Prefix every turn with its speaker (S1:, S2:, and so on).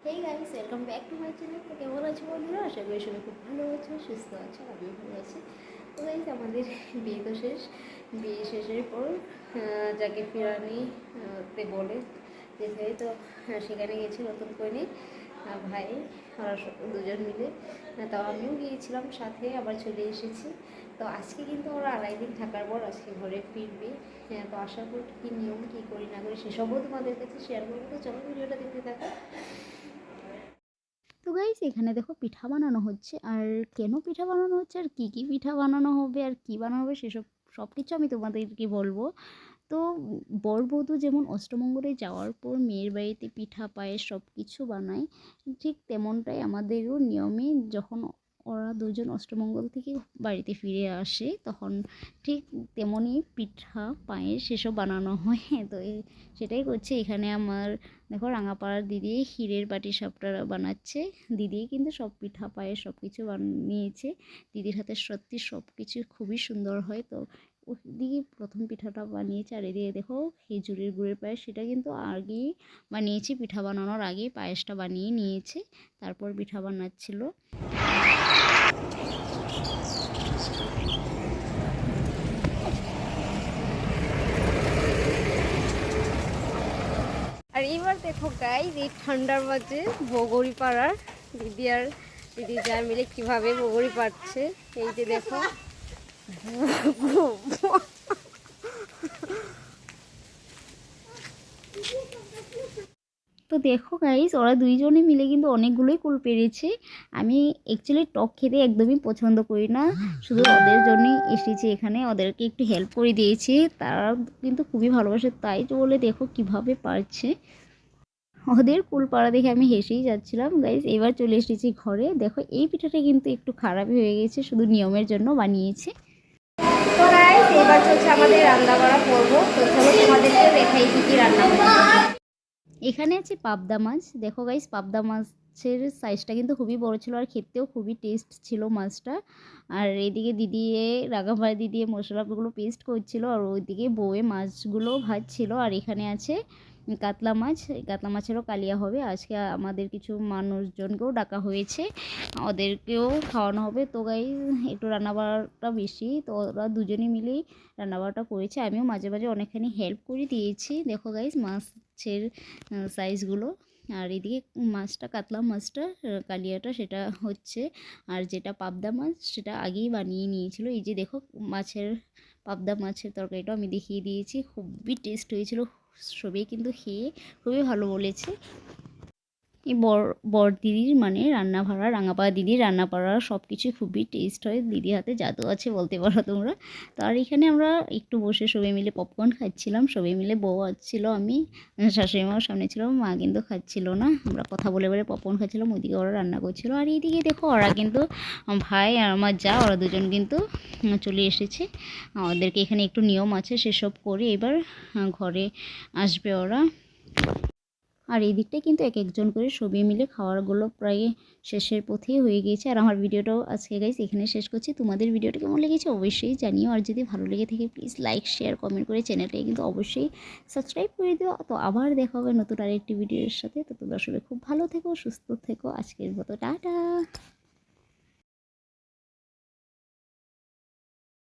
S1: Hey guys, welcome back to my channel. তো কেমন আছো বন্ধুরা? আশা করি সবাই খুব ভালো আছো, সুস্থ আছো, আমিও ভালো আছি। তো গাইস, আমাদের বিয়ে তো শেষ। বিয়ে শেষের পর যাকে ফিরানি তে বলে যেতে, তো সেখানে গেছি নতুন করে ভাই ওরা দুজন মিলে। তাও আমিও গিয়েছিলাম সাথে, আবার চলে এসেছি। তো আজকে কিন্তু ওরা 2.5 দিন থাকার পর আজকে ঘরে ফিরবে। তো আশা করি কী নিয়ম কী করি না করি সেসবও তোমাদের কাছে শেয়ার করবো। তো চলো ভিডিওটা দেখতে থাকো।
S2: তো গাইস, এখানে দেখো পিঠা বানানো হচ্ছে। আর কেন পিঠা বানানো হচ্ছে আর কি কি পিঠা বানানো হবে আর কি বানানো হবে সেসব সব কিছু আমি তোমাদেরকে বলবো। তো বরবধূ যেমন অষ্টমঙ্গলে যাওয়ার পর মেয়ের বাড়িতে পিঠা পায়েস সব কিছু বানায়, ঠিক তেমনটাই আমাদেরও নিয়মে যখন ওরা দুজন অষ্টমঙ্গল থেকে বাড়িতে ফিরে আসে তখন ঠিক তেমনই পিঠা পায়েস সেসব বানানো হয়। তো সেটাই করছে এখানে আমার। দেখো, রাঙাপাড়ার দিদি ক্ষীরের পাটিসাপটা বানাচ্ছে। দিদি কিন্তু সব পিঠা পায়েস সব কিছু বানিয়েছে। দিদির হাতে সত্যি সব কিছু খুবই সুন্দর হয়। তো ওদিকে প্রথম পিঠাটা বানিয়েছে, আর এদিকে দেখো খেজুরের গুড়ের পায়েস, সেটা কিন্তু আগেই বানিয়েছি। পিঠা বানানোর আগেই পায়েসটা বানিয়ে নিয়েছে, তারপর পিঠা বানাচ্ছিল।
S1: আর এবার দেখো গাইস, এই ঠান্ডার মাঝে বগরি পাড়ার দিদি আর দিদি যা মিলে কিভাবে বগরি পাড়ছে। এই যে দেখো,
S2: তো দেখো গাইস, ওরা দুইজনে মিলে কিন্তু অনেকগুলোই কুল পেরেছে। আমি অ্যাকচুয়ালি টক খেতে একদমই পছন্দ করি না, শুধু ওদের জন্যই এসেছি এখানে, ওদেরকে একটু হেল্প করে দিয়েছি। তারা কিন্তু খুবই ভালোবাসে, তাই তো বলে দেখো কিভাবে পারছে। ওদের কুল পাড়া দেখে আমি হেসেই যাচ্ছিলাম। গাইস, এবার চলে এসেছি ঘরে। দেখো, এই পিঠাটা কিন্তু একটু খারাপই হয়ে গেছে, শুধু নিয়মের জন্য বানিয়েছে।
S1: তো গাইস, এবার চলছে আমাদের রান্না করা পর্ব। তো চলো তোমাদেরকে দেখাই কি কি রান্না করছি।
S2: এখানে আছে পাবদা মাছ। দেখো গাইস, পাবদা মাছের সাইজটা কিন্তু খুবই বড় ছিল, আর খেতেও খুবই টেস্ট ছিল মাছটা। আর এইদিকে দিদি রাগাভাই দিদি মশলাগুলো পেস্ট করছিল, আর ওইদিকে বউয়ে মাছগুলো ভাজছিল। আর এখানে আছে কাতলা মাছ। কাতলা মাছেরও কালিয়া হবে আজকে। আমাদের কিছু মানুষজনকেও ডাকা হয়েছে, ওদেরকেও খাওয়ানো হবে। তো গাইস, একটু রান্নাবাড়াটা বেশি, তো ওরা দুজনে মিলেই রান্নাবাড়াটা করেছে। আমিও মাঝে মাঝে অনেকখানি হেল্প করে দিয়েছি। দেখো গাইস, মাছের সাইজগুলো। আর এদিকে মাছটা, কাতলা মাছটা কালিয়াটা সেটা হচ্ছে। আর যেটা পাবদা মাছ সেটা আগেই বানিয়ে নিয়েছিল। এই যে দেখো, মাছের পাবদা মাছের তরকারিটাও আমি দেখিয়ে দিয়েছি, খুবই টেস্ট হয়েছিল। সবাই কিন্তু খেয়ে খুবই ভালো বলেছে। এই বর দিদির মানে রান্নাভাড়া, রাঙাপাড়া দিদির রান্নাপাড়া সব কিছুই খুবই টেস্ট হয়। দিদির হাতে জাদু আছে বলতে পারো তোমরা। তো আর এখানে আমরা একটু বসে সবাই মিলে পপকর্ন খাচ্ছিলাম। সবাই মিলে, বউ আসছিল, আমি, শাশুড়ি মাও সামনে ছিল, মা কিন্তু খাচ্ছিল না। আমরা কথা বলে বলে পপকর্ন খাচ্ছিলাম, ওইদিকে ওরা রান্না করছিল। আর এইদিকে দেখো, ওরা কিন্তু ভাই আর আমার যা, ওরা দুজন কিন্তু চলে এসেছে। ওদেরকে এখানে একটু নিয়ম আছে, সেসব করে এবার ঘরে আসবে ওরা। আর এই দিকটায় কিন্তু এক একজন করে সবাই মিলে খাওয়ারগুলো প্রায় শেষের পথেই হয়ে গিয়েছে। আর আমার ভিডিওটাও আজকে গাইস এখানে শেষ করছি। তোমাদের ভিডিওটা কেমন লেগেছে অবশ্যই জানিও। আর যদি ভালো লেগে থাকে প্লিজ লাইক শেয়ার কমেন্ট করে চ্যানেলটাকে কিন্তু অবশ্যই সাবস্ক্রাইব করে দিও। তো আবার দেখা হবে নতুন আরেকটি ভিডিওর সাথে। তো তোমরা সবাই খুব ভালো থেকো, সুস্থ থেকো। আজকের মতো টাটা।